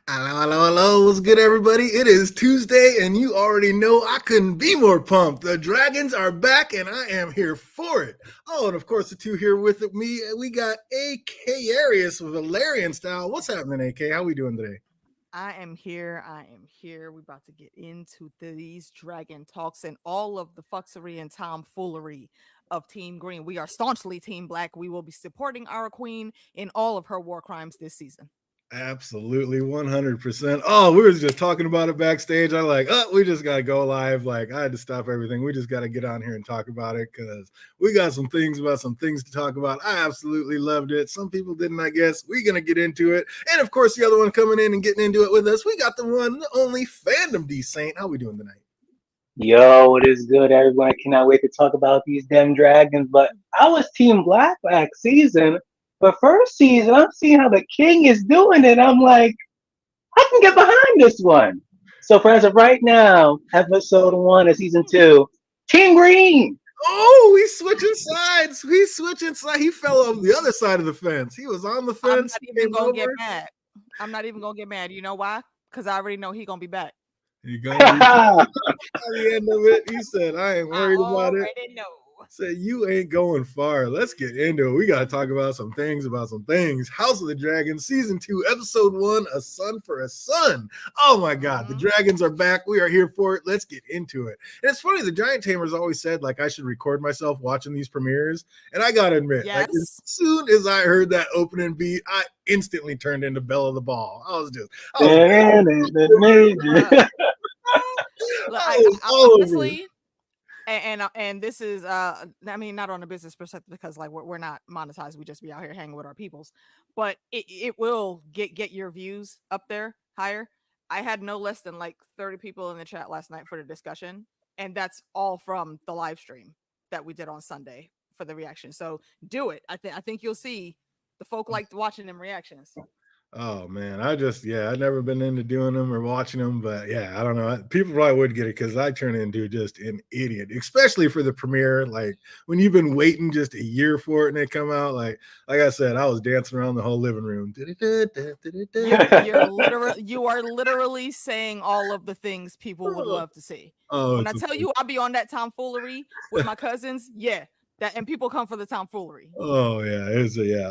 Hello, hello, hello. What's good, everybody? It is Tuesday, and you already know I couldn't be more pumped. The Dragons are back, and I am here for it. Oh, and of course, the two here with me, we got AK Arius with Valerian style. What's happening, AK? How we doing today? I am here. I am here. We're about to get into these dragon talks and all of the fuckery and tomfoolery of Team Green. We are staunchly Team Black. We will be supporting our queen in all of her war crimes this season. Absolutely, 100%. Oh, we were just talking about it backstage. I like, oh, we just got to go live. Like, I had to stop everything. We just got to get on here and talk about it because we got some things to talk about. I absolutely loved it. Some people didn't, I guess. We're going to get into it. And of course, the other one coming in and getting into it with us, we got the one, the only Fandom D Saint. How we doing tonight? Yo, it is good, everyone. I cannot wait to talk about these damn dragons. But I was Team Black last season. But first season, I'm seeing how the king is doing it. I'm like, I can get behind this one. So for as of right now, episode 1 of season 2, Team Green. Oh, he's switching sides. He's switching sides. He fell over the other side of the fence. He was on the I'm fence. not He even came gonna get over. mad. I'm not even gonna get mad. You know why? Because I already know he gonna be back. He gonna be by the end of it. He said, I ain't I worried about it. already know. Said, you ain't going far. Let's get into it. We got to talk about some things. House of the Dragons, season 2, episode 1, A Son for a Son. Oh my God, the Mhm. dragons are back. We are here for it. Let's get into it. And it's funny, the Giant Tamers always said, like, I should record myself watching these premieres. And I got to admit, like, as Yes. soon as I heard that opening beat, I instantly turned into Bella the Ball. I was, Look, look, I was I all over it. honestly, and this is I mean, not on a business perspective because like we're not monetized, we just be out here hanging with our peoples, but it will get your views up there higher. I had no less than like 30 people in the chat last night for the discussion, and that's all from the live stream that we did on Sunday for the reaction. So do it. I think you'll see the folk liked watching them reactions. Oh man, I've never been into doing them or watching them, but yeah, I don't know. People probably would get it because I turn into just an idiot, especially for the premiere. Like when you've been waiting just a year for it and it come out. Like I said, I was dancing around the whole living room. You are literally saying all of the things people would love to see. Oh, When I it's a tell you I'll be on that tomfoolery with my cousins, yeah, that and people come for the tomfoolery. oh yeah,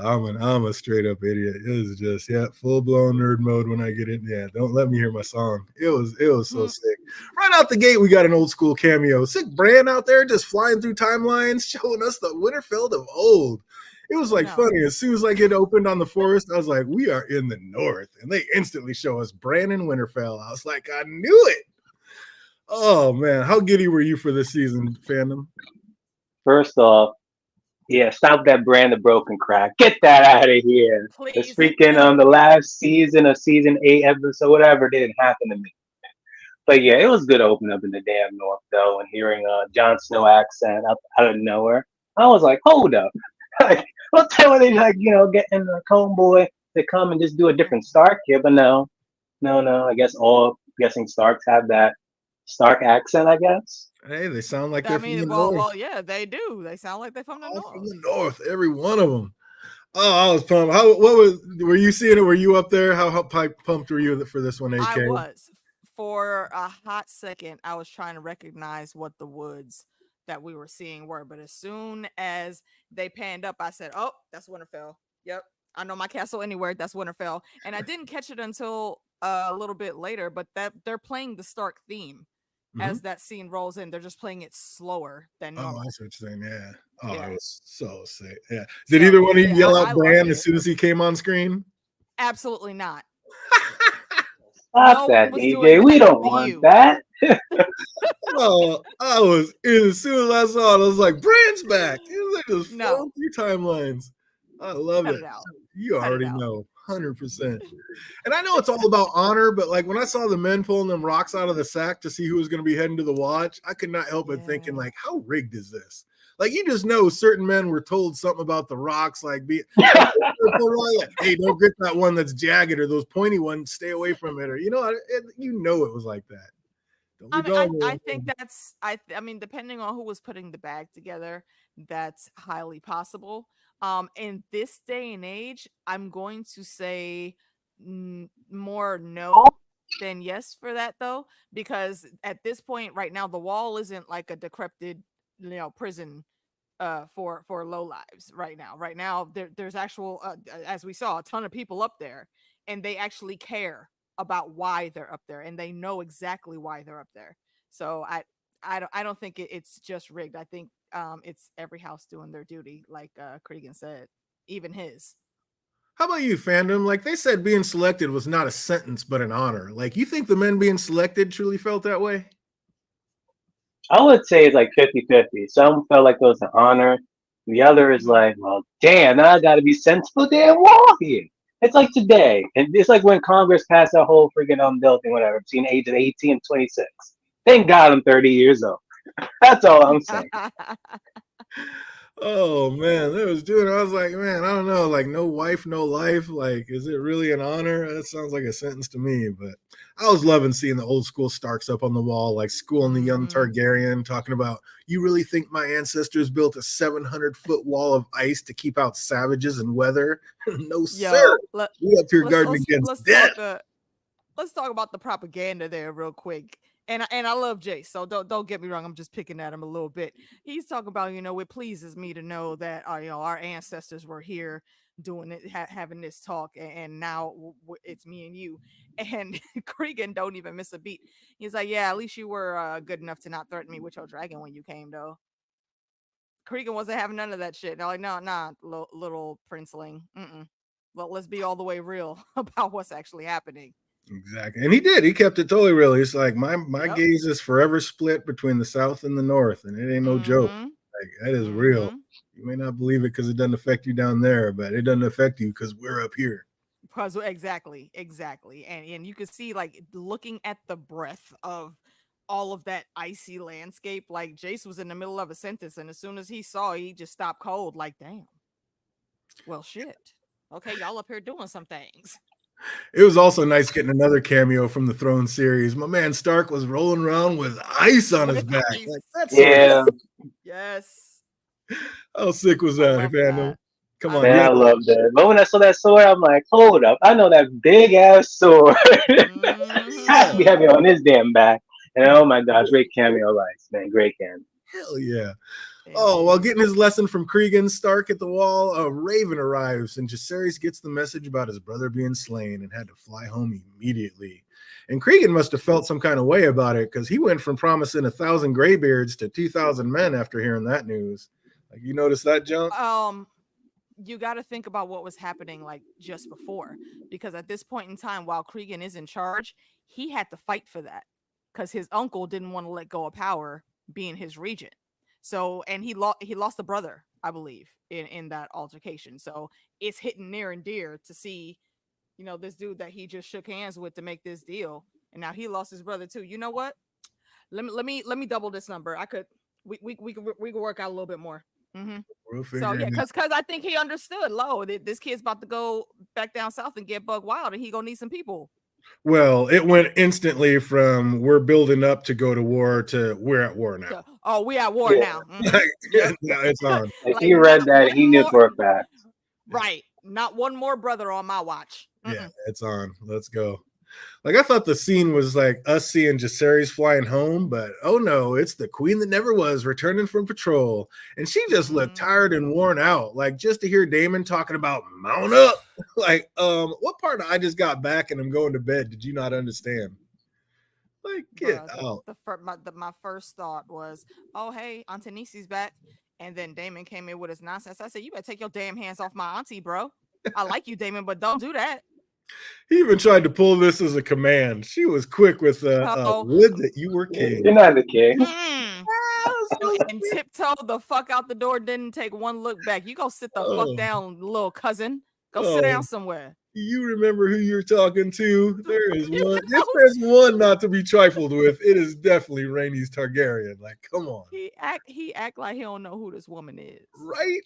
I'm a straight up idiot. It was just full blown nerd mode when I get in. Yeah, don't let me hear my song. It was so Hmm. sick. Right out the gate, we got an old school cameo. Sick Bran out there just flying through timelines, showing us the Winterfell of old. It was like No, funny. As soon as like it opened on the forest, I was like, we are in the north. And they instantly show us Bran and Winterfell. I was like, I knew it. Oh man, how giddy were you for this season, fandom? First off, yeah, stop that brand of broken crack. Get that out of here. This please. freaking the last season of season 8 episode, whatever, didn't happen to me. But yeah, it was good opening up in the damn North though, and hearing Jon Snow accent up out of nowhere. I was like, hold up, like what time are they like getting a homeboy to come and just do a different Stark here? But no, no, no. I guess all guessing Starks have that Stark accent. I guess. Hey, they sound like I they're from mean, the well, north. well, yeah, they do. They sound like they're from the All from north. the north, every one of them. Oh, I was pumped. What were you seeing it? Were you up there? How pumped were you for this one, I AK? was for a hot second. I was trying to recognize what the woods that we were seeing were, but as soon as they panned up, I said, "Oh, that's Winterfell." Yep, I know my castle anywhere. That's Winterfell, and I didn't catch it until a little bit later. But that they're playing the Stark theme Mm-hmm. as that scene rolls in. They're just playing it slower than Oh, I normal. see what you're saying. Yeah. Oh, it Yeah. was so sick. Yeah. Did So either one of you yeah, yell I out loved Bran as it. soon as he came on screen? Absolutely not. Stop No one that, was doing DJ. We that don't to want you. that. Oh, I was as soon as I saw it, I was like, Bran's back. He was like just No, flowing through timelines. I love cut it. it out. You Cut it already out. know, 100%. And I know it's all about honor, but like when I saw the men pulling them rocks out of the sack to see who was going to be heading to the watch, I could not help but thinking, Yeah. like, how rigged is this? Like, you just know certain men were told something about the rocks, like, hey, don't get that one that's jagged or those pointy ones, stay away from it, or you know it was like that. Don't be I mean, I dumb. think that's I mean, depending on who was putting the bag together, that's highly possible. In this day and age, I'm going to say more no than yes for that though, because at this point right now the wall isn't like a decrepit, prison for low lives right now. Right now there's actual as we saw, a ton of people up there, and they actually care about why they're up there, and they know exactly why they're up there. So I don't think it's just rigged. I think it's every house doing their duty, like Cregan said, even his. How about you, fandom? Like they said, being selected was not a sentence but an honor. Like you think the men being selected truly felt that way? I would say it's like 50-50. Some felt like it was an honor. The other is Mhm. like, well, damn, now I got to be sent to the damn wall here. It's like today. And it's like when Congress passed that whole freaking bill thing, whatever, between age of 18 and 26. Thank God I'm 30 years old. That's all I'm saying. Oh man, they was doing. I was like, man, I don't know. Like, no wife, no life. Like, is it really an honor? That sounds like a sentence to me. But I was loving seeing the old school Starks up on the wall, like schooling the young Mhm. Targaryen, talking about, you really think my ancestors built a 700-foot wall of ice to keep out savages and weather? No, sir. Yo, We up here let's guarding let's against let's death. talk let's talk about the propaganda there real quick. And I love Jace, so don't get me wrong. I'm just picking at him a little bit. He's talking about, it pleases me to know that our ancestors were here doing it, having this talk, and now it's me and you. And Cregan don't even miss a beat. He's like, yeah, at least you were good enough to not threaten me with your dragon when you came, though. Cregan wasn't having none of that shit. They're like, no, nah, little princeling. Well, let's be all the way real about what's actually happening. Exactly. And he did. He kept it totally real. He's like, my Yep. gaze is forever split between the South and the North, and it ain't no joke. Mm-hmm. Like, that is real. Mm-hmm. You may not believe it because it doesn't affect you down there, but it doesn't affect you because we're up here. Because exactly, and you can see, like, looking at the breadth of all of that icy landscape. Like, Jace was in the middle of a sentence, and as soon as he saw, he just stopped cold. Like, damn. Well, shit. Okay, y'all up here doing some things. It was also nice getting another cameo from the Throne series. My man Stark was rolling around with ice on his With back. ice. Like, that's so Yeah, Yes. how sick was I that, love fandom? that. Come I on, man, you I love had that. love that. But when I saw that sword, I'm like, hold up. I know that big ass sword. Has to be Mm-hmm. heavy on his damn back. And oh my gosh, great cameo lights, man. Great cameo. hell yeah. Oh, while Indeed. getting his lesson from Cregan Stark at the wall, a raven arrives, and Jacaerys gets the message about his brother being slain and had to fly home immediately. And Cregan must have felt some kind of way about it because he went from promising 1,000 graybeards to 2,000 men after hearing that news. Like, you notice that, Jump? You got to think about what was happening, like, just before, because at this point in time, while Cregan is in charge, he had to fight for that because his uncle didn't want to let go of power, being his regent. So, and he lost a brother, I believe, in that altercation. So it's hitting near and dear to see, this dude that he just shook hands with to make this deal, and now he lost his brother too. You know what? Let me double this number. I could we could work out a little bit more. Mm-hmm. We're So yeah, figuring it. because I think he understood. This kid's about to go back down south and get bug wild, and he gonna need some people. Well, it went instantly from we're building up to go to war to we're at war now. Oh, we at war Yeah. now. Like, Yep. now it's on. If Like, he read not that, one he knew more. for a fact. Right, not one more brother on my watch. Yeah, it's on. Let's go. Like I thought the scene was like us seeing Jacaerys flying home, but oh no, it's the queen that never was returning from patrol, and she just looked tired and worn out. Like just to hear Damon talking about mount up, like what part of I just got back and I'm going to bed? Did you not understand? Like get Bruh, out. my first thought was, oh hey, Auntie Nisi's back, and then Damon came in with his nonsense. I said, you better take your damn hands off my auntie, bro. I like you, Damon, but don't do that. He even tried to pull this as a command. She was quick with So, would that you were king. You're not the king. and tiptoe the fuck out the door. Didn't take one look back. You go sit the fuck Oh, down, little cousin. Go sit oh, down somewhere. you remember who you're talking to? There is one. If there's one not to be trifled with, it is definitely Rhaenys Targaryen. Like, come on, He act like he don't know who this woman is. right?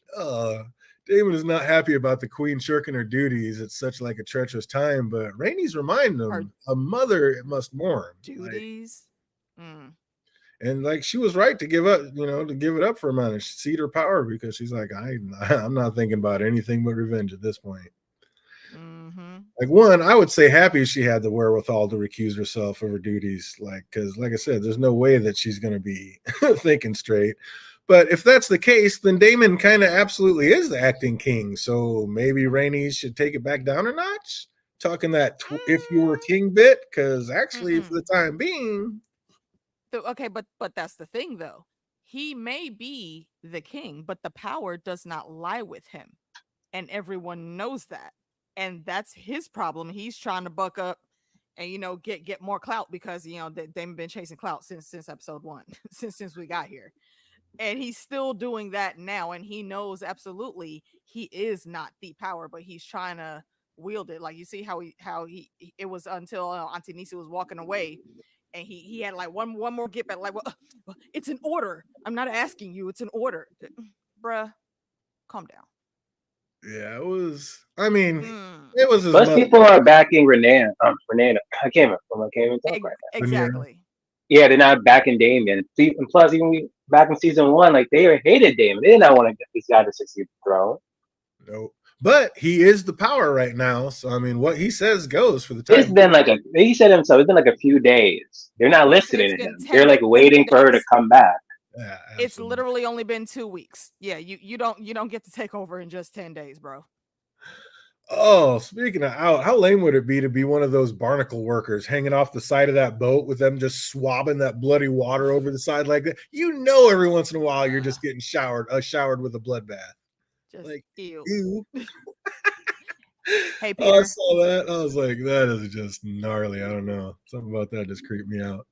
Damon is not happy about the queen shirking her duties at such like a treacherous time, but Rhaenys remind Her him a mother must mourn. duties. And like she was right to give up, to give it up for a minute. She ceded her power because she's like, I'm not thinking about anything but revenge at this point. Like, one, I would say happy she had the wherewithal to recuse herself of her duties. Like, because, like I said, there's no way that she's going to be thinking straight. But if that's the case, then Damon kind of absolutely is the acting king. So maybe Rainey should take it back down a notch, talking that if you were king bit. Because actually, for the time being, okay, but that's the thing, though. He may be the king, but the power does not lie with him, and everyone knows that. And that's his problem. He's trying to buck up and get more clout because they've been chasing clout since episode 1, since we got here. And he's still doing that now, and he knows absolutely he is not the power, but he's trying to wield it. Like, you see how he it was until Auntie Nisa was walking away, and he had like one more get back, like, well, it's an order. I'm not asking you, it's an order. Bruh, calm down. yeah, it was. I mean, it was. Most people are backing Renee. Renee. I can't even talk right now. Exactly. Yeah, they're not backing Damon. And plus, even back in season 1, like, they hated Damon. They did not want to get this guy to succeed the throne. No, but he is the power right now. So I mean, what he says goes for the time. It's been like he said himself. It's been like a few days. They're not listening to him. They're like waiting for her to come back. Yeah, it's literally only been 2 weeks. Yeah, you don't get to take over in just 10 days, bro. Oh, speaking of how lame would it be to be one of those barnacle workers hanging off the side of that boat with them just swabbing that bloody water over the side like that? Every once in a while you're just getting showered with a bloodbath. Just like ew. Hey, Peter. I saw that. I was like, that is just gnarly. I don't know. Something about that just creeped me out.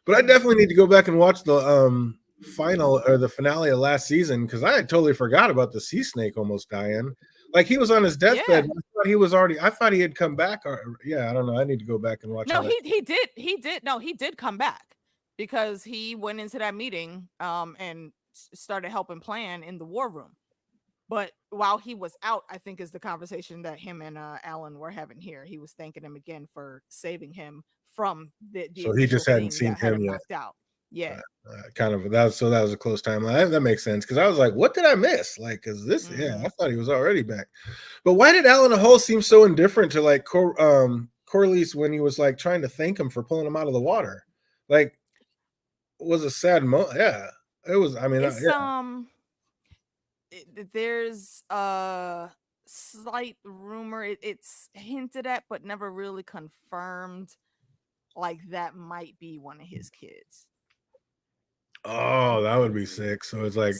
But I definitely need to go back and watch the final or the finale of last season because I had totally forgot about the sea snake almost dying. Like, he was on his deathbed. Yeah. I thought he had come back. I don't know. I need to go back and watch. No, he did. No, he did come back because he went into that meeting and started helping plan in the war room. But while he was out, I think is the conversation that him and Alan were having here. He was thanking him again for saving him from the so he just hadn't seen him yet. Out. Yeah. That was a close timeline. That makes sense because I was like, what did I miss? Like, because this, I thought he was already back. But why did Alan Hull seem so indifferent to like Corlys when he was like trying to thank him for pulling him out of the water? Like, it was a sad moment. Yeah, it was. I mean, there's a slight rumor. It's hinted at, but never really confirmed. Like, that might be one of his kids. Oh, that would be sick. So it's like,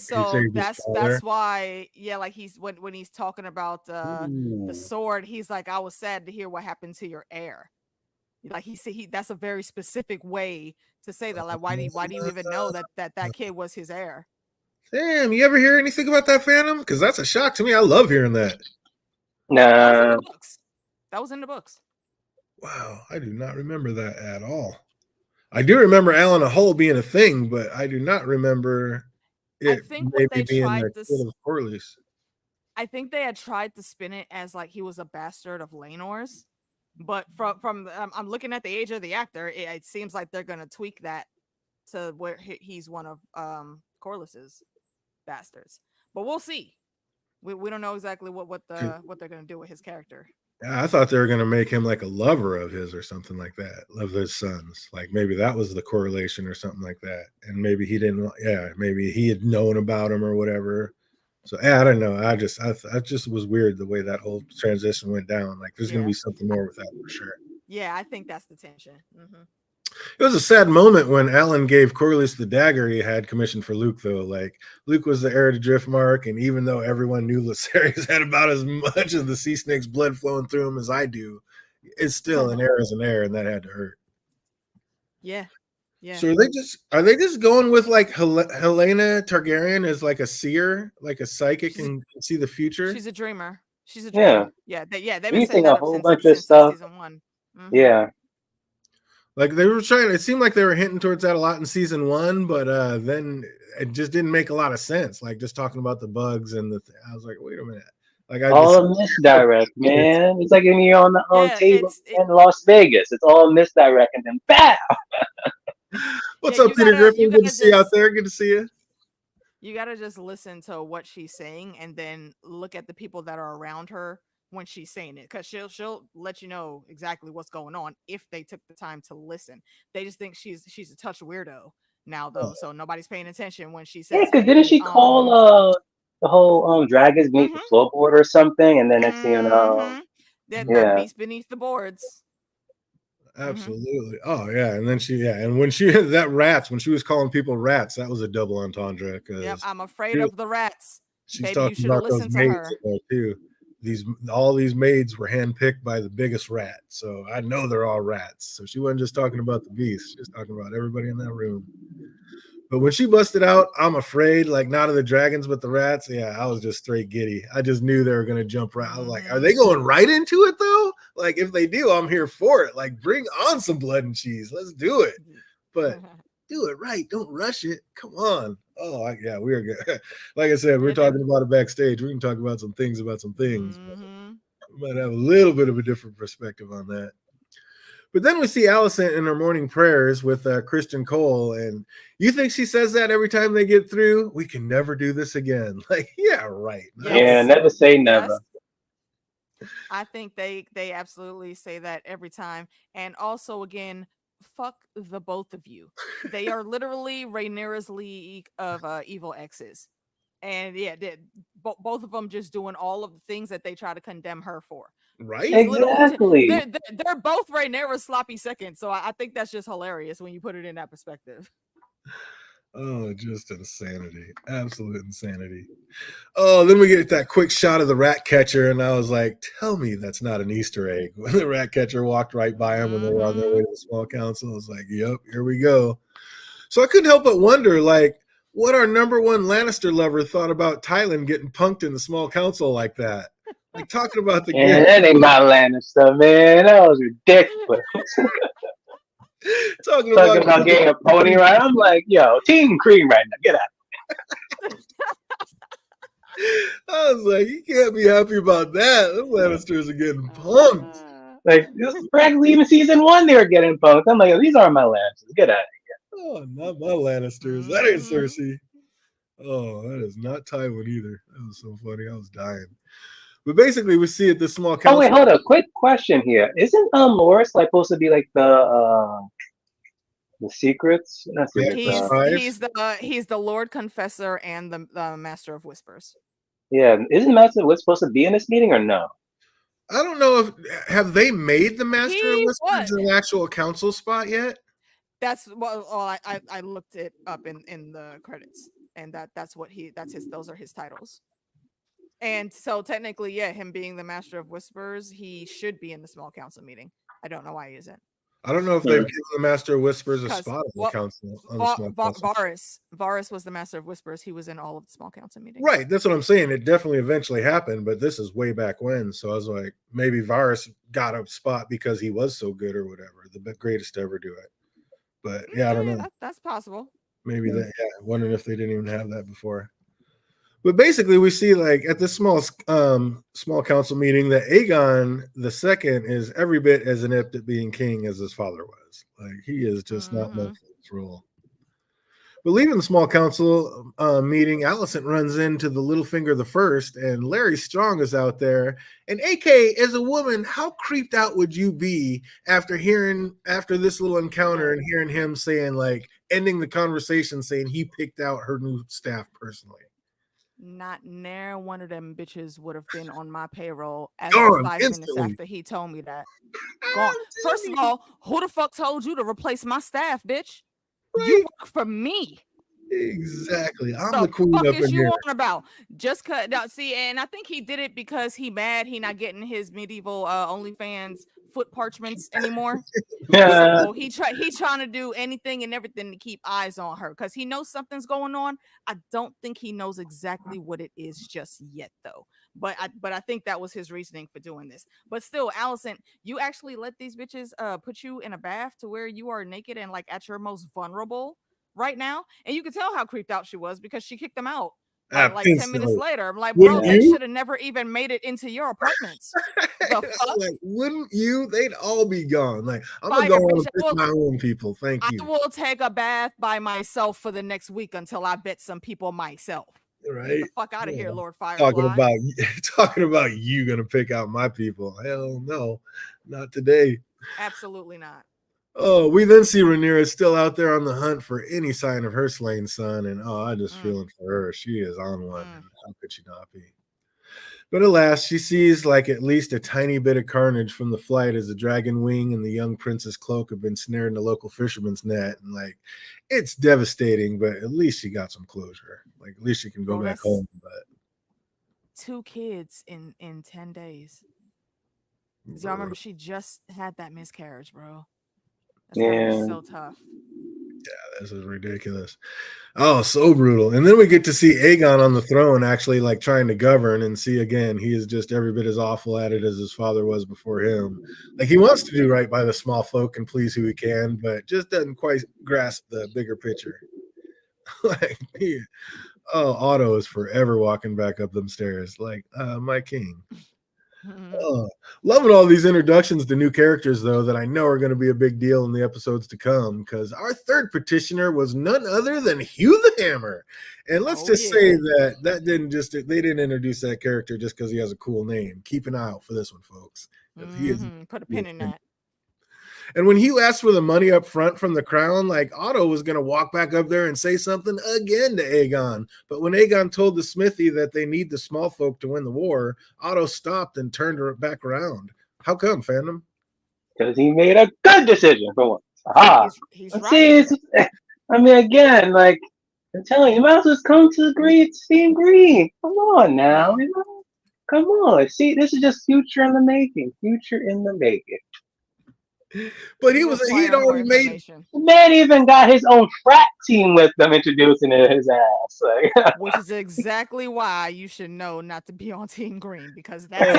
that's why, like, he's when he's talking about the sword, he's like, I was sad to hear what happened to your heir. Like, that's a very specific way to say that. Like, why do you even know that kid was his heir? Damn, you ever hear anything about that, Phantom? Because that's a shock to me. I love hearing that. Nah. That was in the books. Wow, I do not remember that at all. I do remember Alan Hull being a thing, but I do not remember it. I think what they tried to Corlys. I think they had tried to spin it as like he was a bastard of Laenor's, but from I'm looking at the age of the actor, it seems like they're gonna tweak that to where he's one of Corlys's bastards. But we'll see. We don't know exactly what they're gonna do with his character. Yeah, I thought they were gonna make him like a lover of his or something like that, of his sons. Like, maybe that was the correlation or something like that. And maybe he didn't. Yeah, maybe he had known about him or whatever. So I don't know. I just was weird the way that whole transition went down. Like, there's gonna be something more with that for sure. Yeah, I think that's the tension. It was a sad moment when Alan gave Corlys the dagger he had commissioned for Luke, though. Like, Luke was the heir to Driftmark, and even though everyone knew Lucerys had about as much of the sea snake's blood flowing through him as I do, it's still an heir is an heir, and that had to hurt. Yeah. Yeah. So are they just going with like Helena Targaryen as like a seer, like a psychic, and can see the future? She's a dreamer. Yeah. They've been saying a whole bunch of stuff. Season 1. Yeah. Like, they were it seemed like they were hinting towards that a lot in season 1, but then it just didn't make a lot of sense. Like, just talking about the bugs and I was like, wait a minute. Like, all misdirect, man. It's like when you're on the table in Las Vegas. It's all misdirect, and then BAM! What's up, Peter Griffin? Good to see you out there. Good to see you. You gotta just listen to what she's saying and then look at the people that are around her when she's saying it, because she'll let you know exactly what's going on if they took the time to listen. They just think she's a touch weirdo now though, so nobody's paying attention when she Yeah, says, because didn't "Hey, she call the whole dragons beneath the mhm, floorboard or something? And then next thing you know, mhm, that the yeah, beast beneath the boards." Mhm. Absolutely. Oh yeah, and then and when she that rats when she was calling people rats, that was a double entendre Yep, because I'm afraid of the rats. she's Baby, you talking should have about those listened to maids her. in there too. All these maids were handpicked by the biggest rat, so I know they're all rats. So she wasn't just talking about the beast; she was talking about everybody in that room. But when she busted out, I'm afraid, like not of the dragons, but the rats. Yeah, I was just straight giddy. I just knew they were gonna jump right. I was like, are Mhm. they going right into it though? Like, if they do, I'm here for it. Like, bring on some blood and cheese. Let's do it. But do it right. Don't rush it. Come on. Oh, yeah, we are good. Like I said, we're Yeah, talking about it backstage. We can talk about some things but mhm. we might have a little bit of a different perspective on that. But then we see Alicent in her morning prayers with Christian Cole, and you think she says that every time they get through? We can never do this again. Like, yeah, right. yeah, Yes. never say Yes. never. I think they absolutely say that every time. And also again, fuck the both of you. They are literally Rhaenyra's league of evil exes. And yeah, both of them just doing all of the things that they try to condemn her for. Right? She's literally Exactly. they're both Rhaenyra's sloppy seconds. So I think that's just hilarious when you put it in that perspective. Oh, just insanity. Absolute insanity. Oh, then we get that quick shot of the rat catcher, and I was like, tell me that's not an Easter egg. When the rat catcher walked right by him when they were on their way Mm-hmm. to the small council, I was like, yep, here we go. So I couldn't help but wonder, like, what our number one Lannister lover thought about Tylan getting punked in the small council like that. Like, talking about the And game, that ain't my Lannister, man. That was ridiculous. talking Talking about about getting a pony ride. I'm like, yo, Team Cream right now. Get out. I was like, you can't be happy about that. The Lannisters are getting punked. Like, practically even season 1, they were getting punked. I'm like, yo, these aren't my Lannisters. Get out. Oh, not my Lannisters. That ain't Mm-hmm. Cersei. Oh, that is not Tywin either. That was so funny. I was dying. But basically, we see at this small Oh wait, council. hold up. Quick question here. Isn't Loris like supposed to be like the secrets? Not Yeah, secrets. the spies. He's the Lord Confessor and the Master of Whispers. Yeah. Isn't Master What's supposed to be in this meeting or no? I don't know if have they made the Master of He Whispers what? an actual council spot yet. That's well, I looked it up in the credits, and that's his those are his titles. And so technically, yeah, him being the Master of Whispers, he should be in the small council meeting. I don't know why he isn't. I don't know if they've Hmm. given the Master of Whispers a Because spot on the what council on the small council. Varys was the Master of Whispers. He was in all of the small council meetings. Right, that's what I'm saying. It definitely eventually happened, but this is way back when. So I was like, maybe Varys got a spot because he was so good or whatever, the greatest to ever do it. But yeah, I don't Yeah, know. that's possible. Maybe that. Yeah, wondering if they didn't even have that before. But basically, we see like at this small council meeting that Aegon the Second is every bit as inept at being king as his father was. Like he is just not meant Mm-hmm. for this role. But leaving the small council meeting, Alicent runs into the Littlefinger the First, and Larry Strong is out there. And AK, as a woman, how creeped out would you be after this little encounter and hearing him saying like ending the conversation saying he picked out her new staff personally? Not near one of them bitches would have been on my payroll as of Gone 5 minutes instantly. after he told me that. Gone. First of all, who the fuck told you to replace my staff, bitch? You Right? work for me. Exactly. I'm The the queen fuck up is in you here. on about? Just cut now. See, and I think he did it because he mad he not getting his medieval OnlyFans foot parchments anymore. Yeah. So he's trying to do anything and everything to keep eyes on her because he knows something's going on. I don't think he knows exactly what it is just yet, though. But I think that was his reasoning for doing this. But still, Allison, you actually let these bitches put you in a bath to where you are naked and like at your most vulnerable right now, and you could tell how creeped out she was because she kicked them out. Like 10 minutes Instantly. later, I'm like, bro, Wouldn't they Yeah. you? should have never even made it into your apartments. The fuck? Like, wouldn't you? They'd all be gone. Like, I'm gonna go Fire, on bitch. and pick my own people. Thank I you. will take a bath by myself for the next week until I vet some people myself. Right? Get the fuck out of Yeah. here, Lord Talking Firefly. about you gonna pick out my people. Hell no, not today. Absolutely not. Oh, we then see Rhaenyra still out there on the hunt for any sign of her slain son, and I just Mm, feeling for her. She is on one, mm. and how could she not be? But alas, she sees like at least a tiny bit of carnage from the flight as the dragon wing and the young prince's cloak have been snared in the local fisherman's net, and like it's devastating. But at least she got some closure. Like at least she can go Bro, back that's home. But 2 kids in 10 days. Y'all remember she just had that miscarriage, bro. That's gotta be Yeah. so tough. this is ridiculous. Oh, so brutal. And then we get to see Aegon on the throne actually like trying to govern and see again, he is just every bit as awful at it as his father was before him. Like he wants to do right by the small folk and please who he can, but just doesn't quite grasp the bigger picture. like Otto is forever walking back up them stairs. Like, my king. Loving all these introductions to new characters, though, that I know are going to be a big deal in the episodes to come. Because our third petitioner was none other than Hugh the Hammer, and let's just say that they didn't introduce that character just because he has a cool name. Keep an eye out for this one, folks. He is. Put a pin in that. And when Hugh asked for the money up front from the crown, like Otto was going to walk back up there and say something again to Aegon. But when Aegon told the smithy that they need the small folk to win the war, Otto stopped and turned back around. How come, fandom? Because he made a good decision for once. Ah, he's right. See, I mean, again, like I'm telling you, you might as well just come to Team Green. Come on now, you know? Come on. See, this is just future in the making. Future in the making. But he'd already made. The man even got his own frat team with them introducing his ass. Like, which is exactly why you should know not to be on Team Green, because that's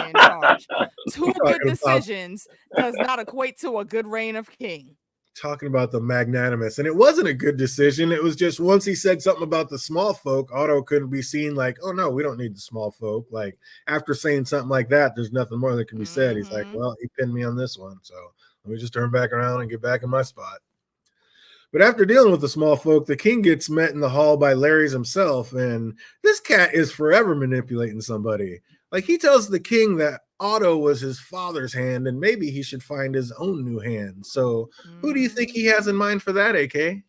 in charge. 2 good decisions does not equate to a good reign of king. Talking about the magnanimous, and it wasn't a good decision. It was just once he said something about the small folk, Otto couldn't be seen like, oh no, we don't need the small folk. Like after saying something like that, there's nothing more that can be said. He's like, well, he pinned me on this one, so let me just turn back around and get back in my spot. But after dealing with the small folk, the king gets met in the hall by Larry's himself, and this cat is forever manipulating somebody. Like he tells the king that Otto was his father's hand, and maybe he should find his own new hand. So, who do you think he has in mind for that, AK?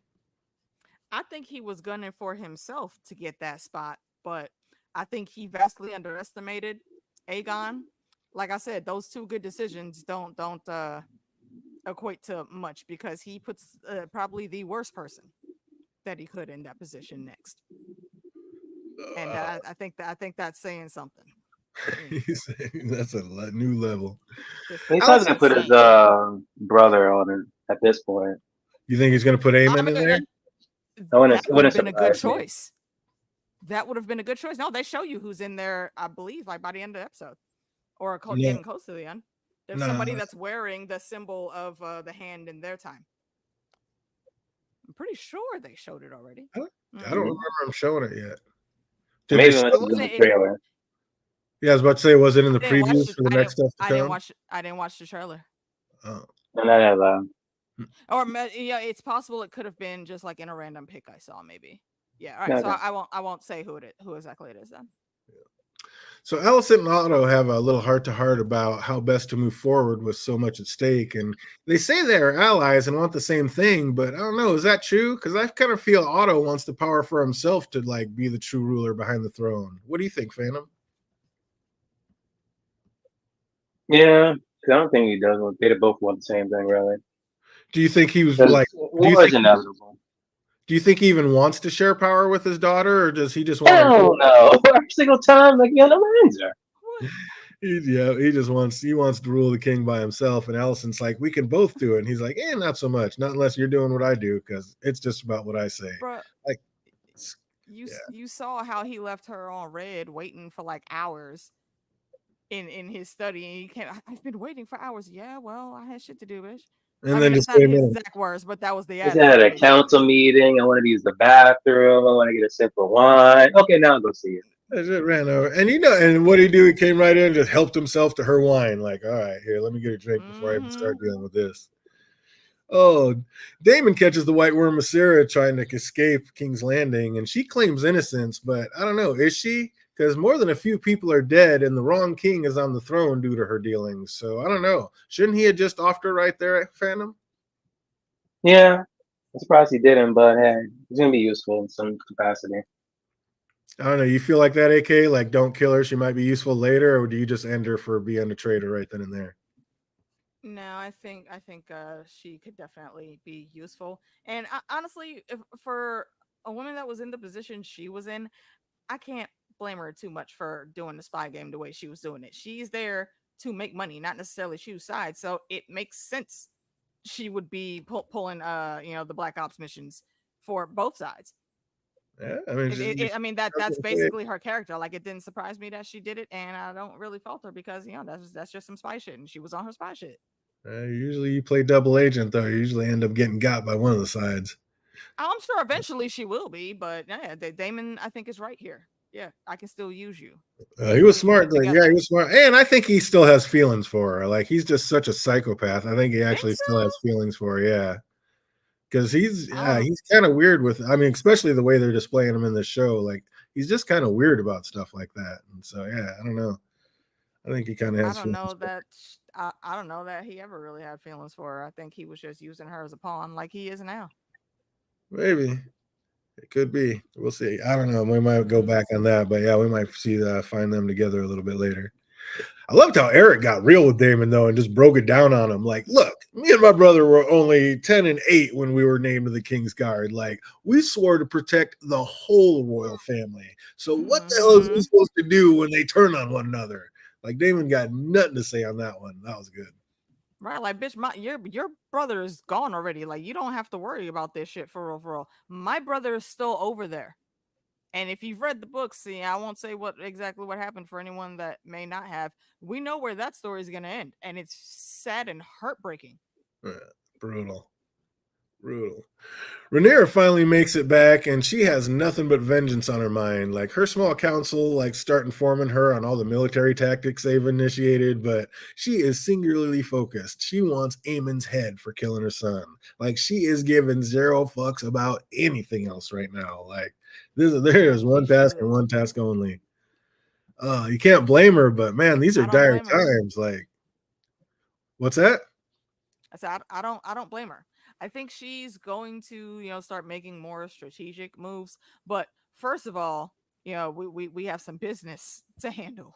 I think he was gunning for himself to get that spot, but I think he vastly underestimated Aegon. Like I said, those 2 good decisions don't equate to much, because he puts probably the worst person that he could in that position next. And I think that's saying something. That's a new level. He's probably gonna put his brother on it at this point. You think he's gonna put Aemon in there? That would have been a good choice. That would have been a good choice. No, they show you who's in there, I believe, like by the end of the episode, or getting close to the end. There's somebody that's wearing the symbol of the hand in their time. I'm pretty sure they showed it already. I don't remember them showing it yet. Maybe it was in the trailer. Yeah, I was about to say, was it in the previews for the next stuff to come? I didn't watch the trailer. Oh. Or yeah, it's possible it could have been just like in a random pic I saw, maybe. Yeah, all right. So I won't say who exactly it is then. So Alicent and Otto have a little heart-to-heart about how best to move forward with so much at stake, and they say they're allies and want the same thing, but I don't know, is that true? Because I kind of feel Otto wants the power for himself to like be the true ruler behind the throne. What do you think, Phantom? Yeah, I don't think he does. They both want the same thing, really. Do you think he was like? War is inevitable. Do you think he even wants to share power with his daughter, or does he just want? Hell no! Every single time, like he undermines her. He just wants to rule the king by himself, and Alicent's like, we can both do it, and he's like, not so much, not unless you're doing what I do, because it's just about what I say. Bruh, like, you saw how he left her on red, waiting for like hours in his study, and he can't. I've been waiting for hours. Yeah, well, I had shit to do, bitch. And then just not his exact words, but that was the attitude. He's at a council meeting. I want to use the bathroom. I want to get a sip of wine. Okay, now I'll go see it. I just ran over, and what did he do? He came right in and just helped himself to her wine. Like, all right, here, let me get a drink before I even start dealing with this. Oh, Damon catches the White Worm Masera trying to escape King's Landing, and she claims innocence, but I don't know, is she? Because more than a few people are dead, and the wrong king is on the throne due to her dealings. So I don't know. Shouldn't he have just offed her right there at Phantom? Yeah, I'm surprised he didn't, but hey, he's gonna be useful in some capacity. I don't know. You feel like that, AK? Like, don't kill her. She might be useful later, or do you just end her for being a traitor right then and there? No, I think she could definitely be useful. And honestly, if, for a woman that was in the position she was in, I can't blame her too much for doing the spy game the way she was doing it. She's there to make money, not necessarily choose sides. So it makes sense she would be pulling the black ops missions for both sides. Yeah, I mean, I mean that's basically her character. Like it didn't surprise me that she did it, and I don't really fault her because that's just some spy shit, and she was on her spy shit. usually you play double agent, though. You usually end up getting got by one of the sides. I'm sure eventually she will be, but yeah, Damon I think is right here. Yeah, I can still use you. He We was can keep smart. it Yeah, he together. was smart, and I think he still has feelings for her. Like he's just such a psychopath. I think he Think actually so? still has feelings for her. Yeah, because I don't. he's kind of weird with. I mean, especially the way they're displaying him in the show. Like he's just kind of weird about stuff like that. And so yeah, I don't know. I think he kind of I has don't feelings know for that. I don't know that he ever really had feelings for her. I think he was just using her as a pawn, like he is now. her. Maybe it could be. We'll see. I don't know. We might go Mm. back on that, but yeah, we might see find them together a little bit later. I loved how Eric got real with Damon though and just broke it down on him. Like, look, me and my brother were only 10 and 8 when we were named to the King's Guard. Like, we swore to protect the whole royal family. So what the hell is we Mm-hmm. supposed to do when they turn on one another? Like Damon got nothing to say on that one. That was good. Right, like bitch, your brother is gone already. Like you don't have to worry about this shit for real, for real. My brother is still over there. And if you've read the books, see, I won't say what happened for anyone that may not have. We know where that story is gonna end, and it's sad and heartbreaking. Yeah, brutal. Brutal. Rhaenyra finally makes it back, and she has nothing but vengeance on her mind. Like her small council, like start informing her on all the military tactics they've initiated, but she is singularly focused. She wants Aemon's head for killing her son. Like she is giving zero fucks about anything else right now. Like there As is she one task and should. one task only. You can't blame her, but man, these are I don't dire blame her. times. Like, what's that? I said I don't blame her. I think she's going to start making more strategic moves. But first of all, we have some business to handle.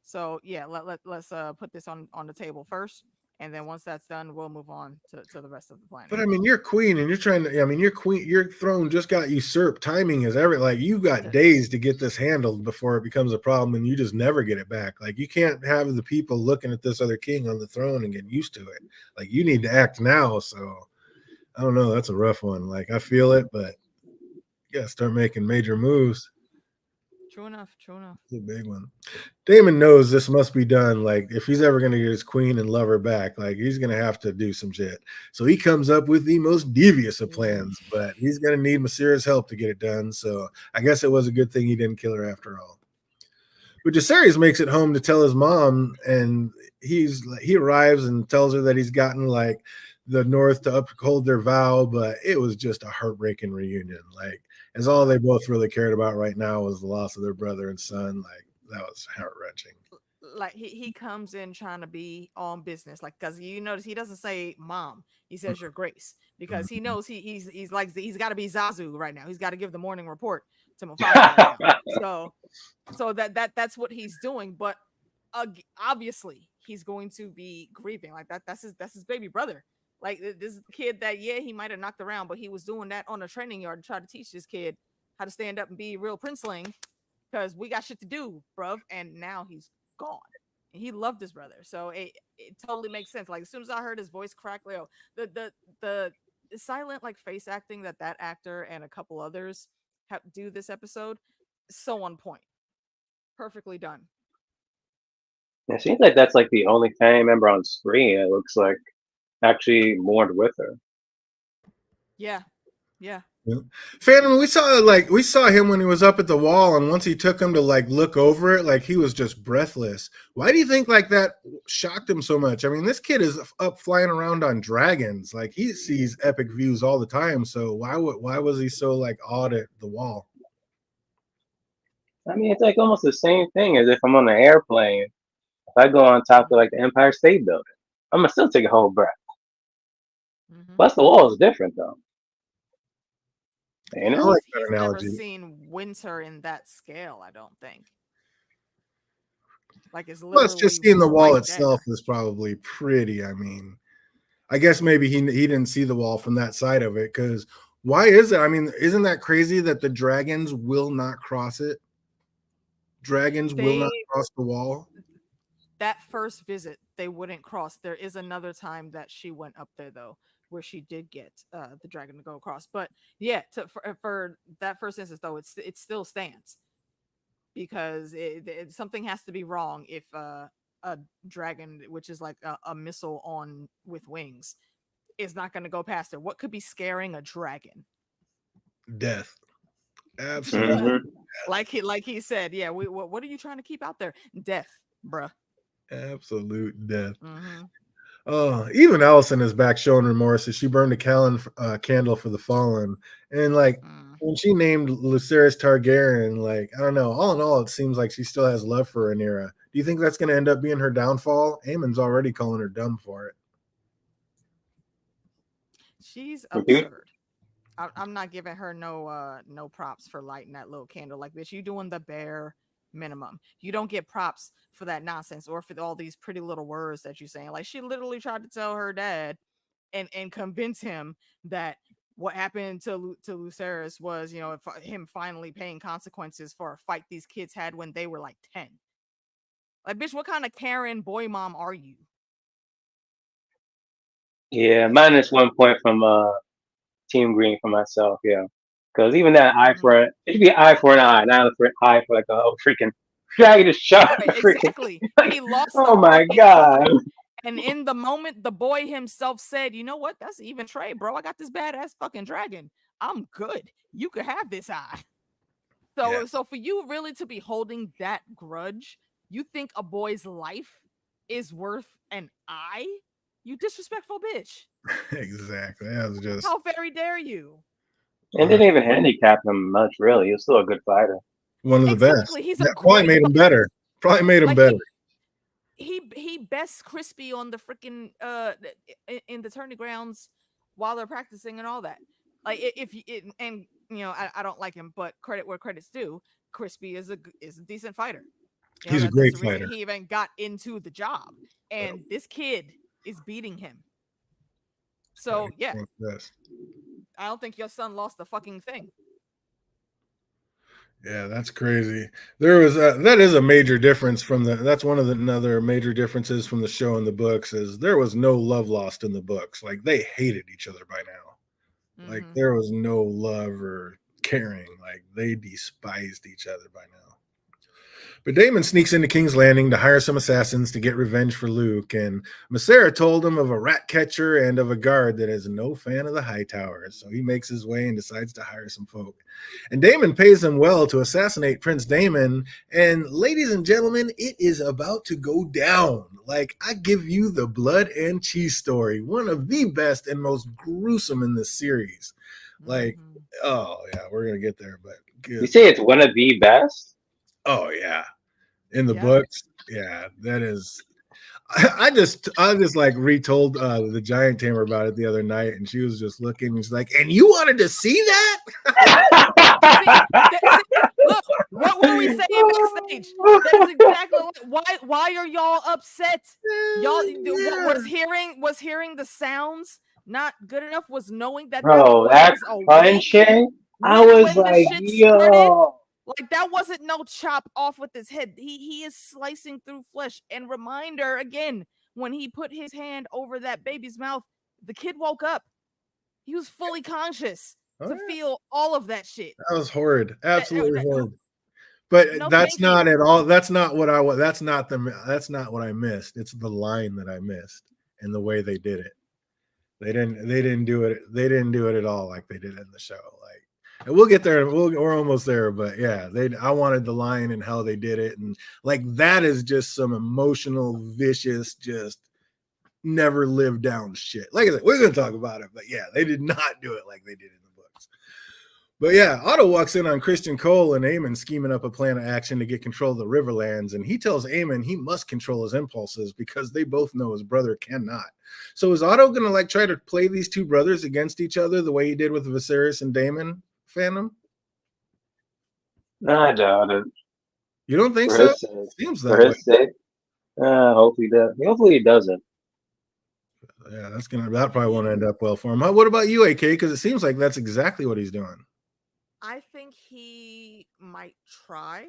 So yeah, let's put this on the table first, and then once that's done, we'll move on to the rest of the But planning. I mean, you're queen, and you're trying to. I mean, your queen, your throne just got usurped. Timing is every. Like you got The- days to get this handled before it becomes a problem, and you just never get it back. Like you can't have the people looking at this other king on the throne and getting used to it. Like you need to act now. So I don't know. That's a rough one. Like I feel it, but you gotta start making major moves. True enough. True enough. It's a big one. Damon knows this must be done. Like, if he's ever going to get his queen and love her back, like, he's going to have to do some shit. So he comes up with the most devious of plans, but he's going to need Masira's help to get it done. So I guess it was a good thing he didn't kill her after all. But Jacaerys makes it home to tell his mom, and he arrives and tells her that he's gotten like the North to uphold their vow, but it was just a heartbreaking reunion. Like, as all they both really cared about right now was the loss of their brother and son. Like, that was heart wrenching. Like he comes in trying to be on business, like because you notice he doesn't say mom, he says your grace, because he knows he's like he's got to be Zazu right now. He's got to give the morning report to Mufasa right now. So that's what he's doing. But obviously he's going to be grieving like that. That's his baby brother. Like this kid that he might have knocked around, but he was doing that on a training yard to try to teach this kid how to stand up and be a real princeling because we got shit to do, bruv. And now he's gone. And he loved his brother, so it totally makes sense. Like as soon as I heard his voice crack, Leo, the silent like face acting that actor and a couple others do this episode, so on point, perfectly done. It seems like that's like the only family member on screen. It looks like actually mourned with her. Yeah, yeah. Yeah. Phantom, we saw him when he was up at the wall, and once he took him to like look over it, like he was just breathless. Why do you think like that shocked him so much? I mean, this kid is up flying around on dragons, like he sees epic views all the time. So why was he so like awed at the wall? I mean, it's like almost the same thing as if I'm on an airplane. If I go on top of like the Empire State Building, I'm gonna still take a whole breath. Mm-hmm. Plus, the wall is different though. You I know? like He's that never analogy. seen winter in that scale, I don't think. Like it's Plus, just literally seeing the wall right itself there. is probably pretty. I mean, I guess maybe he didn't see the wall from that side of it because why is it? I mean, isn't that crazy that the dragons will not cross it? Dragons will They not cross the wall. that first visit they wouldn't cross. There is another time that she went up there though, where she did get the dragon to go across. But yeah, for that first instance though, it still stands because something has to be wrong if a dragon, which is like a missile on with wings, is not going to go past her. What could be scaring a dragon? Death. Absolute Hmm. like he said, yeah. What are you trying to keep out there? Death, bruh. absolute death. Mm-hmm. Oh, even Allison is back showing remorse as she burned a candle for the fallen. And like Mm. when she named Lucerys Targaryen, like, I don't know, all in all, it seems like she still has love for Rhaenyra. Do you think that's going to end up being her downfall? Aemon's already calling her dumb for it. She's absurd. I'm not giving her no props for lighting that little candle. Like, bitch, you doing the bare minimum. You don't get props for that nonsense or for all these pretty little words that you're saying. Like, she literally tried to tell her dad and convince him that what happened to Lucerys was, him finally paying consequences for a fight these kids had when they were like 10. Like, bitch, what kind of Karen boy mom are you? Yeah, Like, minus 1 point from Team Green for myself. Yeah, because even that eye mm-hmm. for it should be eye for an eye, not an eye for like a freaking dragon just shot Right, freaking. exactly. Like, He lost the oh my fucking god! fight. And in the moment, the boy himself said, "You know what? That's even trade, bro. I got this badass fucking dragon. I'm good. You could have this eye." Yeah, So for you really to be holding that grudge, you think a boy's life is worth an eye? You disrespectful bitch. exactly. That was just How very dare you? And didn't even handicap him much, really. He was still a good fighter. one of the best. Exactly. He's a That probably great made him fighter. better. Probably made him Like better. he bests Crispy on the freaking in the tourney grounds while they're practicing and all that. Like if you and I don't like him, but credit where credit's due. Crispy is a decent fighter. He's a That's great the reason fighter. he even got into the job. And this kid is beating him. So yeah, Yes. I don't think your son lost the fucking thing. Yeah, that's crazy. There was that is a major difference from the. That's one of the another major differences from the show and the books is there was no love lost in the books. Like they hated each other by now. Like Mm-hmm. there was no love or caring. Like they despised each other by now. But Damon sneaks into King's Landing to hire some assassins to get revenge for Luke, and Masera told him of a rat catcher and of a guard that is no fan of the Hightowers, so he makes his way and decides to hire some folk. And Damon pays him well to assassinate Prince Damon, and ladies and gentlemen, it is about to go down. Like, I give you the blood and cheese story, one of the best and most gruesome in this series. Like, Mm-hmm. oh yeah, we're gonna get there, but You good. say it's one of the best? Oh yeah, in the Yep. books, yeah, that is. I just like retold the giant tamer about it the other night, and she was just looking. And she's like, "And you wanted to see that?" Look, what were we saying backstage? That is exactly why are y'all upset? Y'all Yeah. was hearing the sounds not good enough? Was knowing that Bro, boy that was awake punching, I when was the like, shit started? yo. Like that wasn't no chop off with his head. He is slicing through flesh. And reminder again, when he put his hand over that baby's mouth, the kid woke up. He was fully conscious Oh, to yeah. feel all of that shit. That was horrid, absolutely horrid. But No, that's thank you. not at all. That's not what I. That's not the. That's not what I missed. It's the line that I missed and the way they did it. They didn't do it. They didn't do it at all like they did in the show. Like, and we'll get there. We're almost there, but yeah, I wanted the line and how they did it, and like that is just some emotional, vicious, just never lived down shit. Like I said, we're gonna talk about it, but yeah, they did not do it like they did in the books. But yeah, Otto walks in on Christian Cole and Aemon scheming up a plan of action to get control of the Riverlands, and he tells Aemon he must control his impulses because they both know his brother cannot. So is Otto gonna like try to play these two brothers against each other the way he did with Viserys and Daemon? Phantom? I doubt it. You don't think For so? his sake. Seems For that way. his sake. Hopefully that. Hopefully he doesn't. Yeah, that probably won't end up well for him. What about you, AK? Because it seems like that's exactly what he's doing. I think he might try,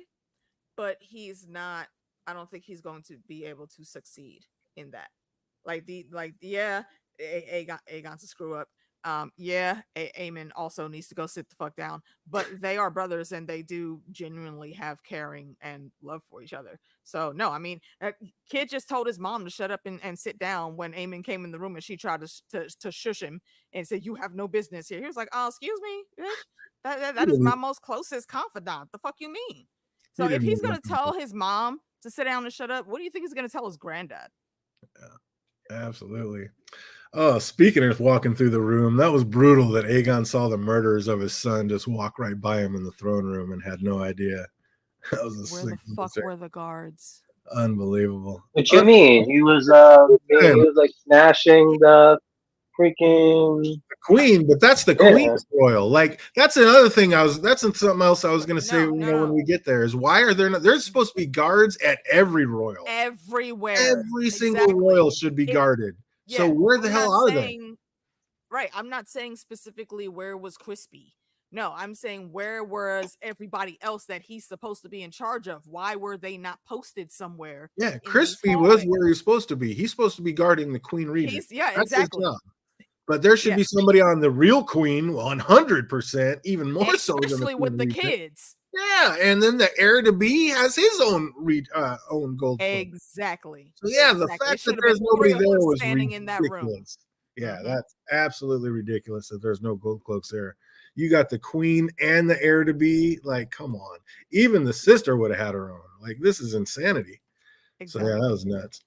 but he's not. I don't think he's going to be able to succeed in that. Yeah, Aegon's a screw up. Yeah, Aemon also needs to go sit the fuck down. But they are brothers, and they do genuinely have caring and love for each other. So no, I mean, kid just told his mom to shut up and sit down when Aemon came in the room, and she tried to shush him and said, "You have no business here." He was like, "Oh, excuse me, bitch. That is my most closest confidant. The fuck you mean?" He So if didn't he's know gonna nothing. tell his mom to sit down and shut up, what do you think he's gonna tell his granddad? Yeah, absolutely. Oh, speaking of walking through the room, that was brutal that Aegon saw the murderers of his son just walk right by him in the throne room and had no idea. That was a Where the sick fuck were the guards? unbelievable. What you mean? He was he was like smashing the freaking Queen, but that's the yeah. Queen's royal. Like that's another thing. That's something else I was going to say. When No. we get there, is why are there not? There's supposed to be guards at every royal. Everywhere. Every single Exactly. royal should be guarded. So Yeah. where the I'm hell not are they? saying right. I'm not saying specifically where was Crispy. No, I'm saying where was everybody else that he's supposed to be in charge of? Why were they not posted somewhere Yeah, in these Crispy was hallways? where he's supposed to be. He's supposed to be guarding the Queen Regent. That's his Exactly. job. But there should Yeah. be somebody on the real Queen, 100%, even more so than the Especially Queen with the Regent. kids. Yeah, and then the heir to be has his own gold cloak. Exactly. So yeah, the Exactly. It fact that should have there's been nobody 3 of there them was standing in that room. ridiculous. Yeah, Mhm. that's absolutely ridiculous that there's no gold cloaks there. You got the queen and the heir to be. Like, come on. Even the sister would have had her own. Like, this is insanity. Exactly. So yeah, that was nuts.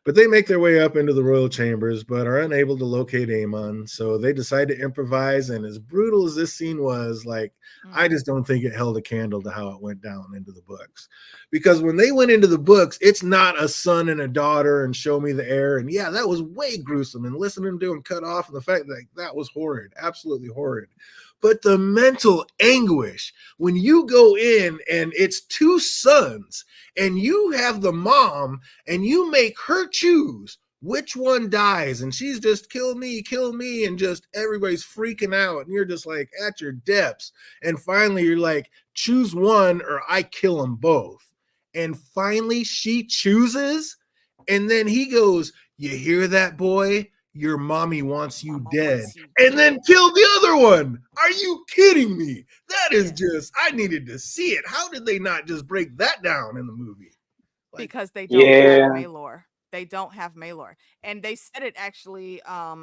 But they make their way up into the royal chambers, but are unable to locate Aemon. So they decide to improvise. And as brutal as this scene was, like, I just don't think it held a candle to how it went down into the books. Because when they went into the books, it's not a son and a daughter and show me the heir. And yeah, that was way gruesome. And listening to him cut off, and the fact that was horrid, absolutely horrid. But the mental anguish when you go in and it's two sons and you have the mom and you make her choose which one dies, and she's just kill me, and just everybody's freaking out, and you're just like at your depths. And finally, you're like, choose one or I kill them both. And finally, she chooses, and then he goes, "You hear that, boy? Your mommy wants you dead," and then kill the other one. Are you kidding me? That is just, I needed to see it. How did they not just break that down in the movie? Like, because they don't have Maelor. They don't have Maelor. And they said it actually, I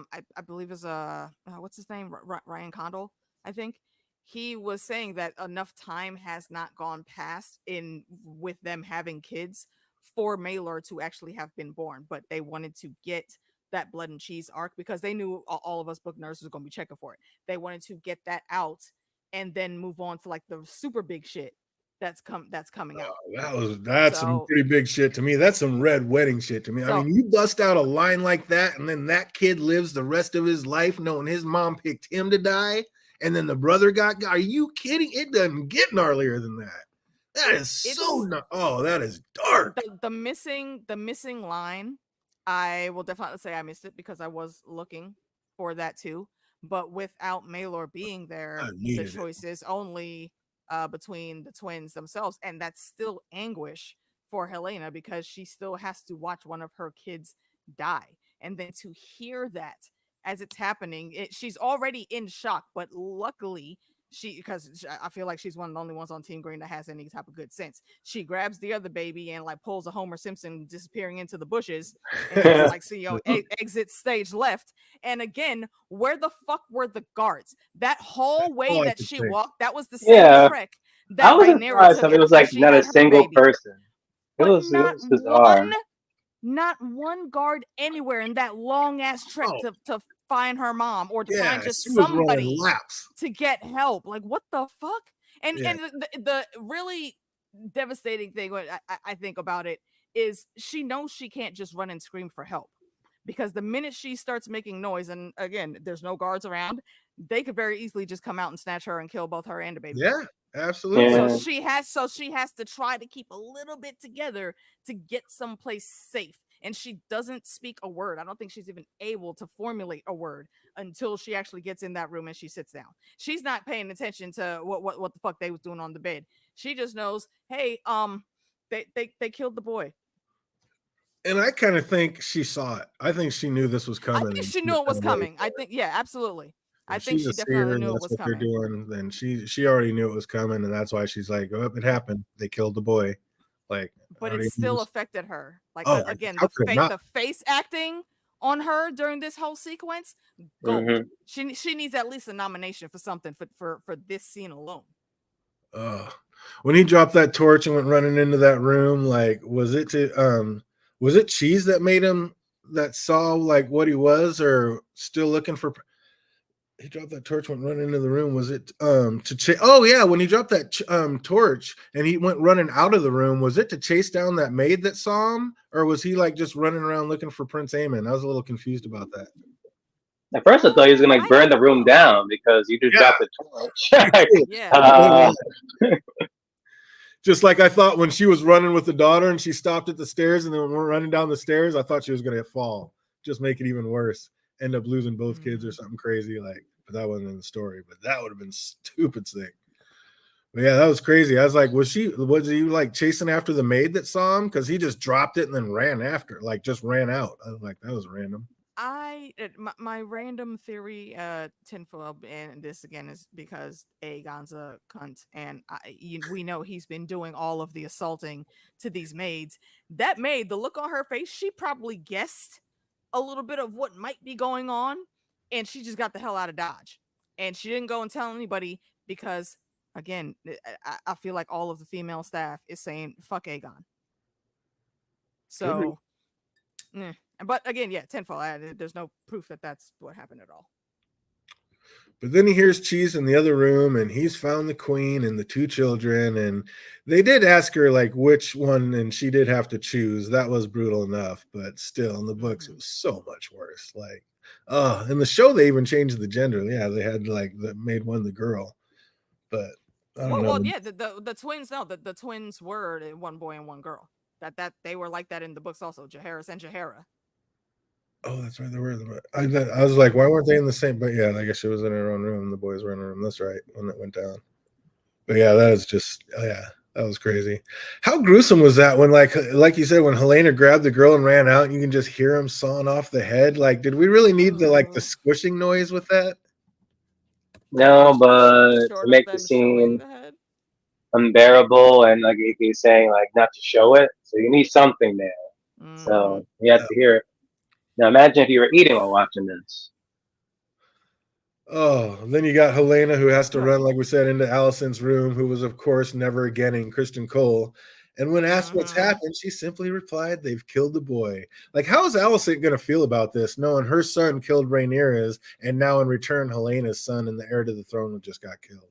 believe is what's his name? Ryan Condal, I think. He was saying that enough time has not gone past in with them having kids for Maelor to actually have been born, but they wanted to get that blood and cheese arc because they knew all of us book nerds was going to be checking for it. They wanted to get that out and then move on to like the super big shit that's coming out. That's some pretty big shit to me. That's some red wedding shit to me. I mean, you bust out a line like that, and then that kid lives the rest of his life knowing his mom picked him to die, and then the brother got. Are you kidding? It doesn't get gnarlier than that. That is so. That is dark. The missing line. I will definitely say I missed it because I was looking for that too. But without Maelor being there, the choice is only between the twins themselves, and that's still anguish for Helena because she still has to watch one of her kids die, and then to hear that as it's happening, she's already in shock. But luckily, because I feel like she's one of the only ones on Team Green that has any type of good sense. She grabs the other baby and like pulls a Homer Simpson disappearing into the bushes, and she's like, "See, exit stage left." And again, where the fuck were the guards? That whole way all I that could she think. walked, that was the same Yeah, trek I that was Rhaenyra surprised took how it was after like she not a had her single baby. person. It But was bizarre. not one guard anywhere in that long ass trek Oh, to find her mom or to find yeah, just she was rolling somebody laps. to get help. Like, what the fuck? And Yeah, the really devastating thing when I think about it is she knows she can't just run and scream for help, because the minute she starts making noise, and again, there's no guards around, they could very easily just come out and snatch her and kill both her and the baby yeah, boy. absolutely. Yeah. So she has to try to keep a little bit together to get someplace safe. And she doesn't speak a word. I don't think she's even able to formulate a word until she actually gets in that room and she sits down. She's not paying attention to what the fuck they was doing on the bed. She just knows, hey, they killed the boy. And I kind of think she saw it. I think she knew this was I coming. think And she she was knew it was kind of waiting coming. I for it. think, yeah, absolutely. I If think she's she a seer definitely and knew it that's was what they're coming. doing, then she already knew it was coming, and that's why she's like, "Oh, it happened. They killed the boy." Like, I But it already knew still this. affected her. Like, Oh, again, how could it not? the face acting on her during this whole sequence, gold. Hmm. She needs at least a nomination for something for this scene alone. When he dropped that torch and went running into that room, like, was it Cheese that made him that saw like what he was, or still looking for? He dropped that torch, went running into the room. Was it oh yeah, when he dropped that torch and he went running out of the room, was it to chase down that maid that saw him, or was he like just running around looking for Prince Aemon? I was a little confused about that. At first, I thought he was gonna like I burn the don't room know. down because you just Yeah, dropped the torch. Yeah. uh, just like I thought when she was running with the daughter and she stopped at the stairs and then went running down the stairs, I thought she was gonna fall, just make it even worse, end up losing both kids or something crazy like. But that wasn't in the story. But that would have been stupid sick. But yeah, that was crazy. I was like, was he like chasing after the maid that saw him? Because he just dropped it and then ran after, like just ran out. I was like, that was random. My random theory, tinfoil, and this again is because Aegon's a cunt, and we know he's been doing all of the assaulting to these maids. That maid, the look on her face, she probably guessed a little bit of what might be going on, and she just got the hell out of Dodge, and she didn't go and tell anybody because, again, I feel like all of the female staff is saying fuck Aegon. Could be. So. But again, yeah, tenfold. There's no proof that that's what happened at all. But then he hears Cheese in the other room, and he's found the queen and the two children, and they did ask her like which one, and she did have to choose. That was brutal enough, but still, in the books, it was so much worse. Like, in the show, they even changed the gender. Yeah, they had like made one the girl, but I don't know. Well, yeah, the twins. No, the twins were one boy and one girl. That they were like that in the books also. Jaehaerys and Jaehaera. Oh, that's right. They were. I was like, why weren't they in the same? But yeah, I guess she was in her own room. The boys were in her room. That's right when that went down. But yeah, that is just yeah, that was crazy. How gruesome was that when like you said, when Helena grabbed the girl and ran out, and you can just hear him sawing off the head? Like, did we really need the squishing noise with that? no, but to Short of make the them showing scene the head. unbearable and like he's saying like not to show it, so you need something there. So you have to hear it. Now imagine if you were eating while watching this. Oh, then you got Helena who has to run, like we said, into Allison's room, who was, of course, never getting Christian Cole. And when asked what's happened, she simply replied, "They've killed the boy." Like, how is Allison going to feel about this, knowing her son killed Rhaenyra's, and now in return, Helena's son and the heir to the throne just got killed?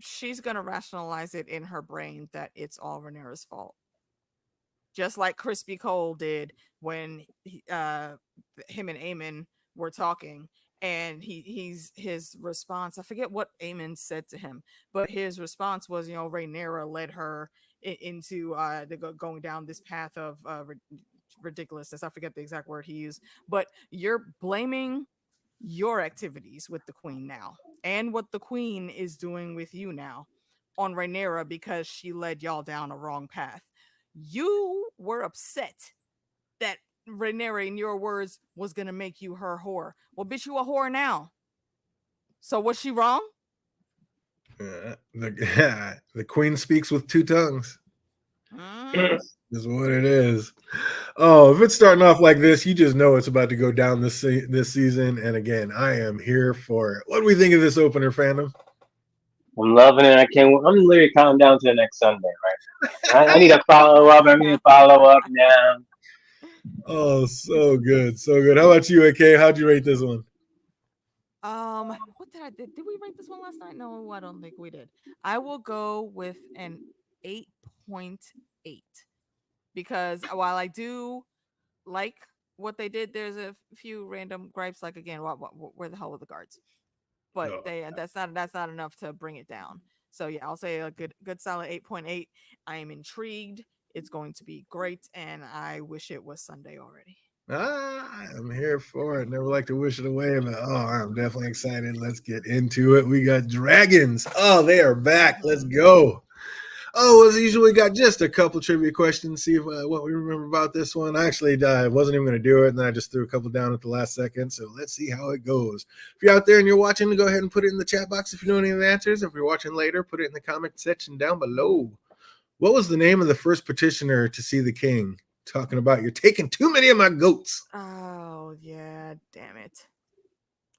She's gonna rationalize it in her brain that it's all Rhaenyra's fault, just like Crispy Cole did when him and Aemon were talking, and his response. I forget what Aemon said to him, but his response was, Rhaenyra led her into going down this path of ridiculousness. I forget the exact word he used, but you're blaming your activities with the queen now and what the queen is doing with you now on Rhaenyra because she led y'all down a wrong path. You were upset that Rhaenyra, in your words, was gonna make you her whore. Well, bitch, you a whore now. So was she wrong? The queen speaks with two tongues. Mhm. Is what it is. Oh, if it's starting off like this, you just know it's about to go down this season. And again, I am here for it. What do we think of this opener, fandom? I'm loving it. I can't. I'm literally counting down to the next Sunday right now. I need to follow up. I need to follow up now. Oh, so good, so good. How about you, AK? How'd you rate this one? What did I did? Did we rate this one last night? No, I don't think we did. I will go with an 8.8 because while I do like what they did, there's a few random gripes. Like again, where the hell were the guards? But Oh, that's not enough to bring it down. So yeah, I'll say a good solid 8.8. I am intrigued. It's going to be great, and I wish it was Sunday already. I'm here for it. Never like to wish it away, but I'm definitely excited. Let's get into it. We got dragons. Oh, they are back. Let's go. Oh, as usual, we got just a couple trivia questions. See if what we remember about this one. Actually, I wasn't even going to do it, and then I just threw a couple down at the last second. So let's see how it goes. If you're out there and you're watching, go ahead and put it in the chat box if you know any of the answers. If you're watching later, put it in the comment section down below. What was the name of the first petitioner to see the king? Talking about you're taking too many of my goats. Oh yeah, damn it!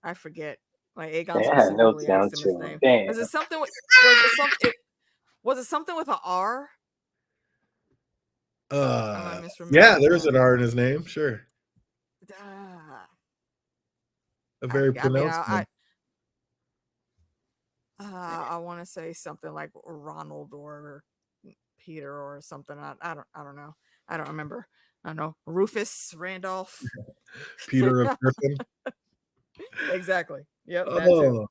I forget. Like Aegon I had notes specifically down asked him his too. name. Damn. Was it something? Was it something with an R? Am I Yeah, misremembering there's that? an R in his name. Sure, Ah, a I very forget. I mean, pronounced one. I want to say something like Ronald or Peter or something. I don't know. I don't remember. I don't know. Rufus Randolph. Peter of Griffin. Exactly. Yep, that too. Oh,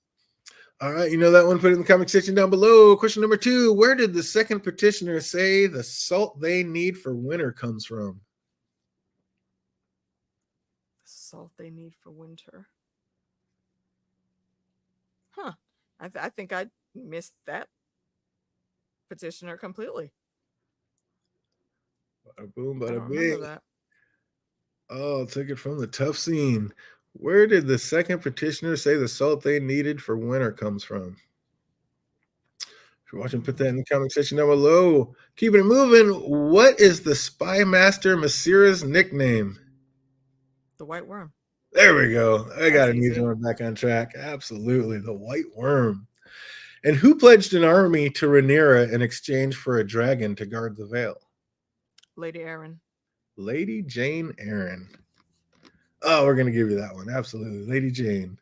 all right. You know that one. Put it in the comment section down below. Question number 2. Where did the second petitioner say the salt they need for winter comes from? The salt they need for winter. Huh. I think I missed that petitioner completely. Bada boom, I bada don't remember bing. that. Oh, took it from the tough scene. Where did the second petitioner say the salt they needed for winter comes from? If you're watching, put that in the comment section down below. Keeping it moving. What is the spy master Masira's nickname? The White Worm. There we go. I got That's an easy easy. one back on track. Absolutely. The White Worm. And who pledged an army to Rhaenyra in exchange for a dragon to guard the Vale? Lady Aaron. Lady Jane Eyre. Oh, we're going to give you that one. Absolutely. Lady Jane.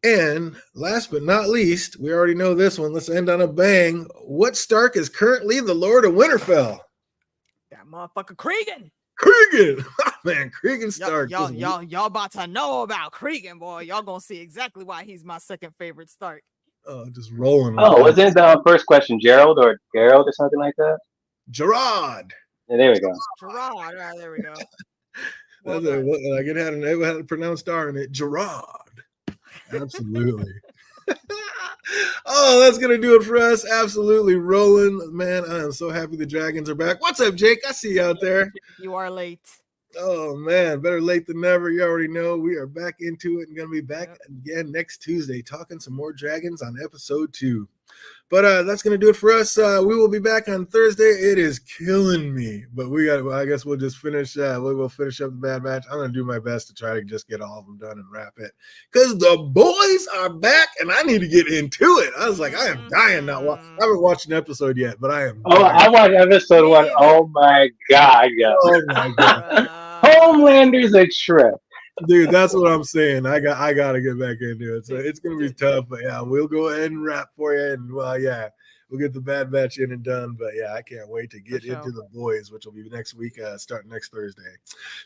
And last but not least, we already know this one. Let's end on a bang. What Stark is currently the Lord of Winterfell? That motherfucker Cregan. Cregan. Man, Cregan Stark. Y'all about to know about Cregan, boy. Y'all gonna see exactly why he's my second favorite Stark. Just rolling. Oh, wasn't the first question Gerald or something like that? Gerard. Yeah, there we go. Gerard. All right, there we go. Well like it had a pronounced R in it. Gerard. Absolutely. Oh, that's gonna do it for us. Absolutely rolling, man. I am so happy the dragons are back. What's up, Jake? I see you out there. You are late. Oh man, better late than never. You already know we are back into it and gonna be back again next Tuesday talking some more dragons on episode 2. But that's gonna do it for us. We will be back on Thursday. It is killing me, but I guess we'll just finish. We'll finish up the Bad Batch. I'm gonna do my best to try to just get all of them done and wrap it, because the boys are back and I need to get into it. I was like, I am dying now. I haven't watched an episode yet, but I am. I watched episode 1. Oh my god, yo. Oh my god. Homelander's a trip. Dude, that's what I'm saying. I got to get back into it. So it's gonna be tough, but yeah, we'll go ahead and wrap for you. And we'll get the Bad Batch in and done. But yeah, I can't wait to get into the boys, which will be next week, starting next Thursday.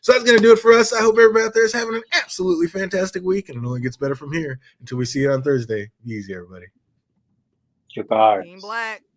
So that's gonna do it for us. I hope everybody out there is having an absolutely fantastic week, and it only gets better from here. Until we see you on Thursday. Be easy, everybody. Goodbye. Team Black.